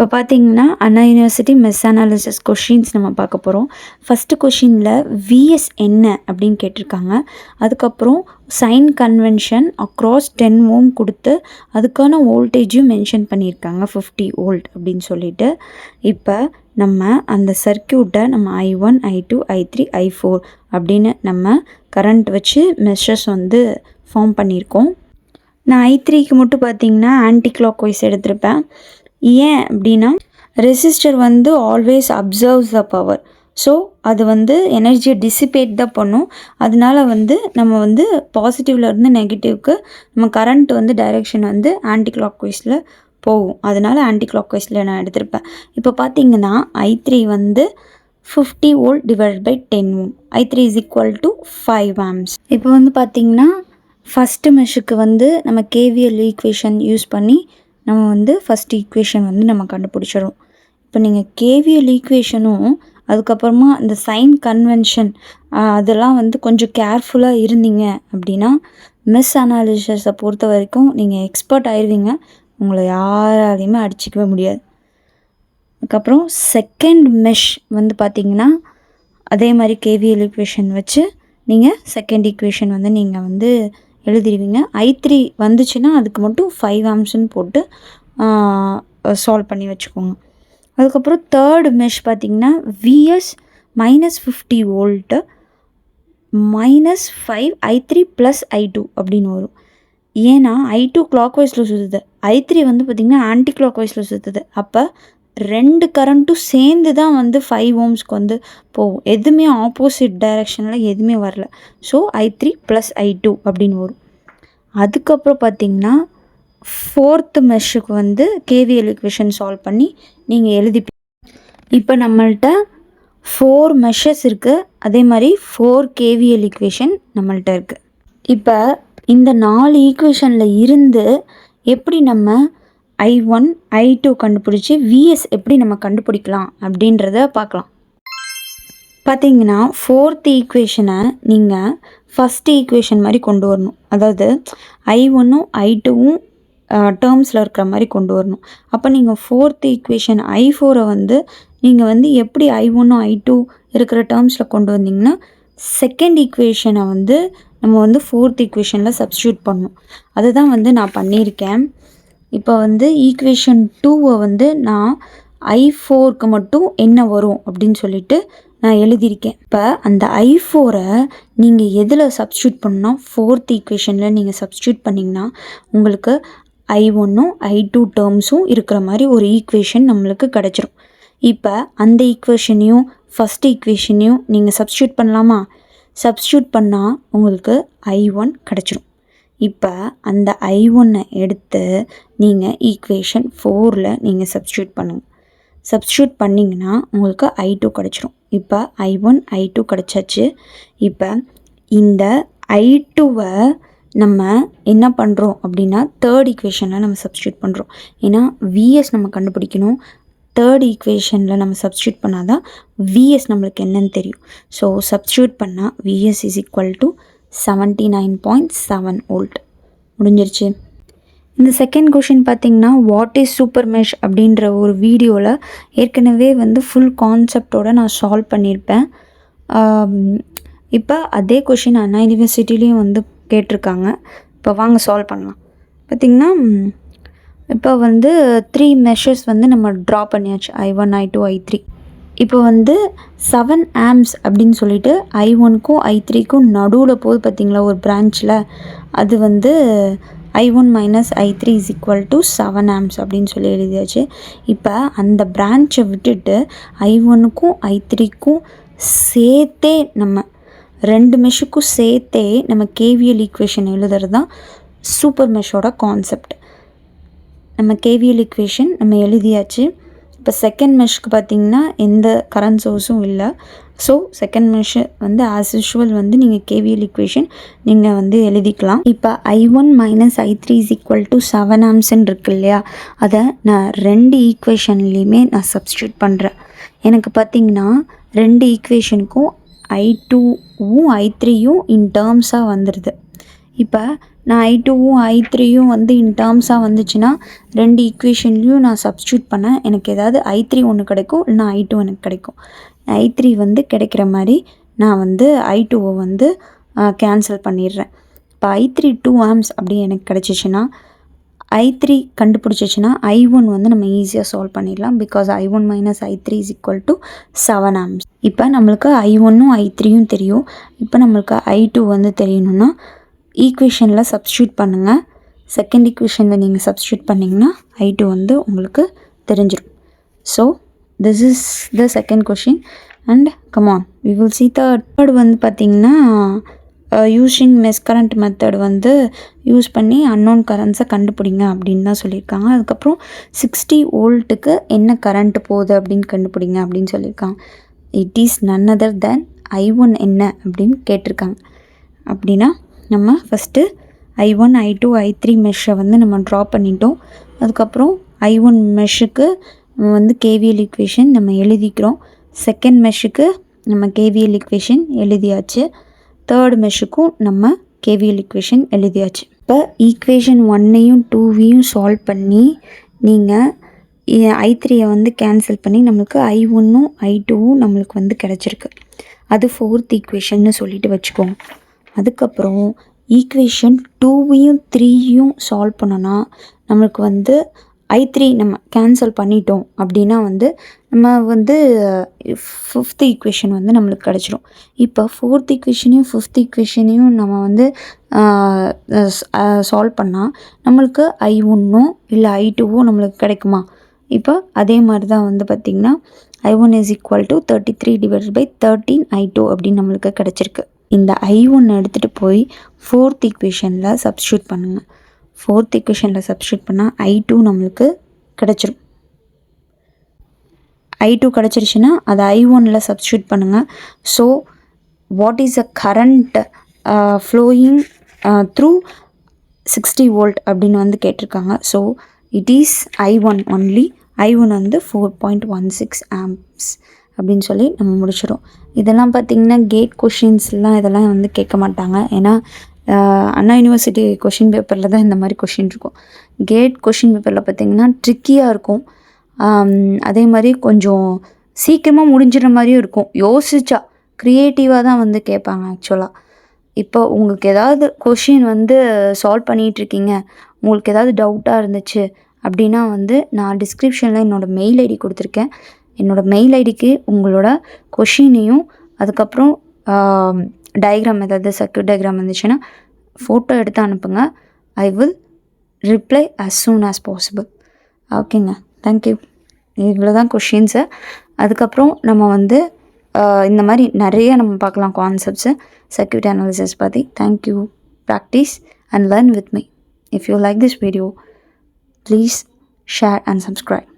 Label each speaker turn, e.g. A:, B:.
A: இப்போ பார்த்தீங்கன்னா அண்ணா university mess analysis questions நம்ம பார்க்க போகிறோம். ஃபஸ்ட்டு கொஷினில் விஎஸ் என்ன அப்படின்னு கேட்டிருக்காங்க. அதுக்கப்புறம் சைன் கன்வென்ஷன் அக்ராஸ் 10 ஓம் கொடுத்து அதுக்கான வோல்டேஜும் மென்ஷன் பண்ணியிருக்காங்க 50 வோல்ட் அப்படின்னு சொல்லிட்டு. இப்போ நம்ம அந்த சர்க்கியூட்டை நம்ம I1 I2 I3 I4 அப்படின்னு நம்ம கரண்ட் வச்சு மெஷர்ஸ் வந்து ஃபார்ம் பண்ணியிருக்கோம். நான் I3க்கு மட்டும் பார்த்தீங்கன்னா ஆன்டி கிளாக் வைஸ் எடுத்திருப்பேன். ஏன் அப்படின்னா ரெசிஸ்டர் வந்து always absorbs the power. So அது வந்து எனர்ஜியை டிசிபேட் தான் பண்ணும். அதனால வந்து நம்ம வந்து பாசிட்டிவ்லேருந்து நெகட்டிவ்க்கு நம்ம கரண்ட் வந்து டைரெக்ஷன் வந்து ஆன்டி கிளாக் வைஸில் போகும். அதனால் ஆன்டி கிளாக் வைஸில் நான் எடுத்திருப்பேன். இப்போ பார்த்தீங்கன்னா I3 வந்து 50 volt divide by 10 ohm. I3 is equal to 5 amps. இப்போ வந்து பார்த்திங்கன்னா ஃபஸ்ட்டு மெஷுக்கு வந்து நம்ம கேவிஎல் ஈக்குவேஷன் யூஸ் பண்ணி நம்ம வந்து ஃபஸ்ட் ஈக்குவேஷன் வந்து நம்ம கண்டுபிடிச்சிடும். இப்போ நீங்கள் கேவிஎல் ஈக்குவேஷனும் அதுக்கப்புறமா இந்த சைன் கன்வென்ஷன் அதெல்லாம் வந்து கொஞ்சம் கேர்ஃபுல்லாக இருந்தீங்க அப்படின்னா மெஸ் அனாலிசிஸை பொறுத்த வரைக்கும் நீங்கள் எக்ஸ்பர்ட் ஆயிடுவீங்க. உங்களை யாராலையுமே அடிச்சிக்கவே முடியாது. அதுக்கப்புறம் செகண்ட் மெஷ் வந்து பார்த்திங்கன்னா அதே மாதிரி கேவிஎல் ஈக்குவேஷன் வச்சு நீங்கள் செகண்ட் ஈக்குவேஷன் வந்து நீங்கள் வந்து எழுதிடுவீங்க. I3 வந்துச்சுன்னா அதுக்கு மட்டும் 5 ஆம்ஸ்ன்னு போட்டு சால்வ் பண்ணி வச்சுக்கோங்க. அதுக்கப்புறம் தேர்ட் மெஷ் பார்த்திங்கன்னா VS -50 வோல்ட்டு -5 I3 + I2 அப்படின்னு வரும். ஏன்னா I2 கிளாக் வைஸில் சுற்றுது, I3 வந்து பார்த்திங்கன்னா ஆன்டி கிளாக் வைஸில் சுற்றுது. அப்போ ரெண்டு கரண்ட்டும் சேர்ந்து தான் வந்து 5 ஓம்ஸ்க்கு வந்து போகும். எதுவுமே ஆப்போசிட் டைரெக்ஷனில் எதுவுமே வரல. ஸோ I3 + I2 அப்படின்னு வரும். அதுக்கப்புறம் பார்த்திங்கன்னா ஃபோர்த்து மெஷ்ஷுக்கு வந்து கேவிஎல் ஈக்குவேஷன் சால்வ் பண்ணி நீங்கள் எழுதிப்பீங்க. இப்போ நம்மள்ட்ட 4 மெஷஸ் இருக்குது. அதே மாதிரி 4 கேவிஎல் ஈக்குவேஷன் நம்மள்ட்ட இருக்குது. இப்போ இந்த 4 ஈக்குவேஷனில் இருந்து எப்படி நம்ம I1 I2 கண்டுபிடிச்சி VS எப்படி நம்ம கண்டுபிடிக்கலாம் அப்படின்றத பார்க்கலாம். பார்த்தீங்கன்னா ஃபோர்த் ஈக்குவேஷனை நீங்கள் ஃபஸ்ட்டு ஈக்குவேஷன் மாதிரி கொண்டு வரணும். அதாவது I1ம் I2வும் டேர்ம்ஸில் இருக்கிற மாதிரி கொண்டு வரணும். அப்போ நீங்கள் ஃபோர்த் ஈக்குவேஷன் I4 வந்து நீங்கள் வந்து எப்படி I1ம் I2 இருக்கிற டேர்ம்ஸில் கொண்டு வந்தீங்கன்னா செகண்ட் ஈக்குவேஷனை வந்து நம்ம வந்து ஃபோர்த் ஈக்குவேஷனில் சப்ஸ்டியூட் பண்ணணும். அதுதான் வந்து நான் பண்ணியிருக்கேன். இப்போ வந்து ஈக்குவேஷன் 2வை வந்து நான் I4க்கு மட்டும் என்ன வரும் அப்படின்னு சொல்லிட்டு நான் எழுதியிருக்கேன். இப்போ அந்த I4-ஐ நீங்கள் எதில் சப்ஸ்டியூட் பண்ணால் ஃபோர்த் ஈக்குவேஷனில் நீங்கள் சப்ஸ்டியூட் பண்ணிங்கன்னா உங்களுக்கு I1ம் I2 டேர்ம்ஸும் இருக்கிற மாதிரி ஒரு ஈக்குவேஷன் நம்மளுக்கு கிடச்சிரும். இப்போ அந்த ஈக்குவேஷனையும் ஃபஸ்ட் ஈக்குவேஷனையும் நீங்கள் சப்ஸ்டியூட் பண்ணலாமா? சப்ஸ்டியூட் பண்ணால் உங்களுக்கு I1 கிடச்சிரும். இப்போ அந்த I1-ஐ எடுத்து நீங்கள் ஈக்குவேஷன் 4ல் நீங்கள் சப்ஸ்டியூட் பண்ணுங்கள். சப்ஸ்டியூட் பண்ணிங்கன்னா உங்களுக்கு I2 கிடச்சிரும். இப்போ I1 I2 கிடச்சாச்சு. இப்போ இந்த I2-வை நம்ம என்ன பண்ணுறோம் அப்படின்னா தேர்ட் ஈக்குவேஷனில் நம்ம சப்ஸ்டியூட் பண்ணுறோம். ஏன்னா VS நம்ம கண்டுபிடிக்கணும். தேர்ட் ஈக்குவேஷனில் நம்ம சப்ஸ்டியூட் பண்ணால் தான் VS நம்மளுக்கு என்னன்னு தெரியும். ஸோ சப்ஸ்டியூட் பண்ணால் VS is equal to 79.7 volt. முடிஞ்சிருச்சு. இந்த செகண்ட் கொஷின் பார்த்திங்கன்னா வாட் இஸ் சூப்பர் மெஷ் அப்படின்ற ஒரு வீடியோவில் ஏற்கனவே வந்து ஃபுல் கான்செப்டோடு நான் சால்வ் பண்ணியிருப்பேன். இப்போ அதே கொஷின் அண்ணா யூனிவர்சிட்டிலையும் வந்து கேட்டிருக்காங்க. இப்போ வாங்க சால்வ் பண்ணலாம். பார்த்திங்கன்னா இப்போ வந்து 3 மெஷர்ஸ் வந்து நம்ம ட்ரா பண்ணியாச்சு. I1 I2 I3. இப்போ வந்து 7 ஆம்ஸ் அப்படின்னு சொல்லிட்டு I1க்கும் I3க்கும் நடுவில் போகுது பார்த்திங்களா ஒரு பிரான்ச்சில். அது வந்து I1 - I3 is equal to 7 arms அப்படின்னு சொல்லி எழுதியாச்சு. இப்போ அந்த பிரான்ச்சை விட்டுட்டு I1க்கும் I3க்கும் சேர்த்தே நம்ம ரெண்டு மெஷுக்கும் சேர்த்தே நம்ம கேவிஎல் ஈக்குவேஷன் எழுதுறது தான் சூப்பர் மெஷோட கான்செப்ட். நம்ம கேவிஎல் ஈக்குவேஷன் நம்ம எழுதியாச்சு. இப்போ செகண்ட் மெஷ்க்கு பார்த்திங்கன்னா எந்த கரண்ட் சோர்ஸும் இல்லை. ஸோ செகண்ட் மெஷ் வந்து ஆஸ் யூஷுவல் வந்து நீங்கள் கேவிஎல் ஈக்குவேஷன் நீங்கள் வந்து எழுதிக்கலாம். இப்போ I1 - I3 is equal to 7 ஆம்ஸ்ன்னு இருக்கு இல்லையா, அதை நான் ரெண்டு ஈக்குவேஷன்லேயுமே நான் சப்ஸ்டியூட் பண்ணுறேன். எனக்கு பார்த்திங்கன்னா ரெண்டு ஈக்குவேஷனுக்கும் I2வும் I3யும் இன் டேர்ம்ஸாக வந்துடுது. இப்போ நான் I2வும் I3யும் வந்து இன் டேர்ம்ஸாக வந்துச்சுன்னா 2 ஈக்குவேஷன்லையும் நான் சப்ஸ்டியூட் பண்ணேன். எனக்கு ஏதாவது I3 ஒன்று கிடைக்கும், இல்லைனா I2 எனக்கு கிடைக்கும். I3 வந்து கிடைக்கிற மாதிரி நான் வந்து I2வை வந்து கேன்சல் பண்ணிடுறேன். இப்போ I3 2 ஆம்ஸ் அப்படி எனக்கு கிடச்சிச்சின்னா I3 கண்டுபிடிச்சிச்சின்னா I1 வந்து நம்ம ஈஸியாக சால்வ் பண்ணிடலாம். Because I1 minus I3 is equal to 7 amps. இப்போ நம்மளுக்கு I1ம் I3யும் தெரியும். இப்போ நம்மளுக்கு I2 வந்து தெரியணும்னா ஈக்குவேஷனில் சப்ஸ்டியூட் பண்ணுங்கள். செகண்ட் ஈக்குவேஷனில் நீங்கள் சப்ஸ்டியூட் பண்ணிங்கன்னா I2 வந்து உங்களுக்கு தெரிஞ்சிடும். So this is the second question and come on we will see third வந்து பார்த்திங்கன்னா யூஸிங் மெஷ் கரண்ட் மெத்தட் வந்து யூஸ் பண்ணி அன்னோன் கரண்ட்ஸை கண்டுபிடிங்க அப்படின்னு தான் சொல்லியிருக்காங்க. அதுக்கப்புறம் 60 வோல்ட்டுக்கு என்ன கரண்ட் போகுது அப்படின்னு கண்டுபிடிங்க அப்படின்னு சொல்லியிருக்காங்க. It is none other than I1 என்ன அப்படின்னு கேட்டிருக்காங்க. அப்படின்னா நம்ம ஃபஸ்ட்டு I1 I2 I3 மெஷ்ஷை வந்து நம்ம ட்ரா பண்ணிட்டோம். அதுக்கப்புறம் I1 மெஷ்ஷுக்கு நம்ம வந்து KVL ஈக்குவேஷன் நம்ம எழுதிக்கிறோம். செகண்ட் மெஷ்ஷுக்கு நம்ம KVL ஈக்குவேஷன் எழுதியாச்சு. தேர்ட் மெஷ்ஷுக்கும் நம்ம KVL ஈக்குவேஷன் எழுதியாச்சு. இப்போ ஈக்குவேஷன் 1ஐயும் 2வையும் சால்வ் பண்ணி நீங்கள் I3யை வந்து கேன்சல் பண்ணி நம்மளுக்கு I1ம் I2வும் நம்மளுக்கு வந்து கிடச்சிருக்கு. அது ஃபோர்த் ஈக்குவேஷன்னு சொல்லிட்டு வச்சுக்கோங்க. அதுக்கப்புறம் ஈக்குவேஷன் 2வையும் 3யும் சால்வ் பண்ணோன்னா நம்மளுக்கு வந்து I3 நம்ம கேன்சல் பண்ணிட்டோம் அப்படின்னா வந்து நம்ம வந்து ஃபிஃப்த் ஈக்குவேஷன் வந்து நம்மளுக்கு கிடச்சிரும். இப்போ ஃபோர்த் ஈக்குவேஷனையும் ஃபிஃப்த் ஈக்குவேஷனையும் நம்ம வந்து சால்வ் பண்ணால் நம்மளுக்கு I1னோ இல்லை I2வோ நம்மளுக்கு கிடைக்குமா? இப்போ அதே மாதிரி தான் வந்து பார்த்திங்கன்னா I1 is equal to 33 divided by 13 I2 அப்படின்னு நம்மளுக்கு கிடச்சிருக்கு. இந்த I1 எடுத்துகிட்டு போய் ஃபோர்த் ஈக்குவேஷனில் சப்ஸ்டியூட் பண்ணுங்கள். ஃபோர்த் ஈக்குவேஷனில் சப்ஸ்டியூட் பண்ணால் I2 நம்மளுக்கு கிடச்சிரும். I2 கிடச்சிருச்சுன்னா அதை I1ல் சப்ஸ்டியூட் பண்ணுங்கள். So what is a current flowing through 60 volt அப்படின்னு வந்து கேட்டிருக்காங்க. So it is I1 only. I1 வந்து 4.16 ஆம்ப்ஸ் அப்படின்னு சொல்லி நம்ம முடிச்சிடும். இதெல்லாம் பார்த்திங்கன்னா கேட் கொஷின்ஸ்லாம் இதெல்லாம் வந்து கேட்க மாட்டாங்க. ஏன்னா அண்ணா யூனிவர்சிட்டி கொஷின் பேப்பரில் தான் இந்த மாதிரி கொஷின் இருக்கும். கேட் கொஷின் பேப்பரில் பார்த்திங்கன்னா ட்ரிக்கியாக இருக்கும். அதே மாதிரி கொஞ்சம் சீக்கிரமாக முடிஞ்சிடுற மாதிரியும் இருக்கும். யோசிச்சா க்ரியேட்டிவாக தான் வந்து கேட்பாங்க ஆக்சுவலாக. இப்போ உங்களுக்கு ஏதாவது கொஷின் வந்து சால்வ் பண்ணிகிட்ருக்கீங்க, உங்களுக்கு ஏதாவது டவுட்டாக இருந்துச்சு அப்படின்னா வந்து நான் டிஸ்கிரிப்ஷனில் என்னோடய மெயில் ஐடி கொடுத்துருக்கேன். என்னோடய மெயில் ஐடிக்கு உங்களோட கொஷினையும் அதுக்கப்புறம் டயக்ராம் ஏதாவது சர்க்யூட் டயக்ராம் இருந்துச்சுன்னா ஃபோட்டோ எடுத்து அனுப்புங்க. I will reply as soon as possible. ஓகேங்க, தேங்க்யூ. இவ்வளோ தான் கொஷின்ஸு. அதுக்கப்புறம் நம்ம வந்து இந்த மாதிரி நிறைய நம்ம பார்க்கலாம் கான்செப்ட்ஸு சர்க்யூட் அனாலிசிஸ் பற்றி. Thank you. Practice and learn with me. If you like this video, please share and subscribe.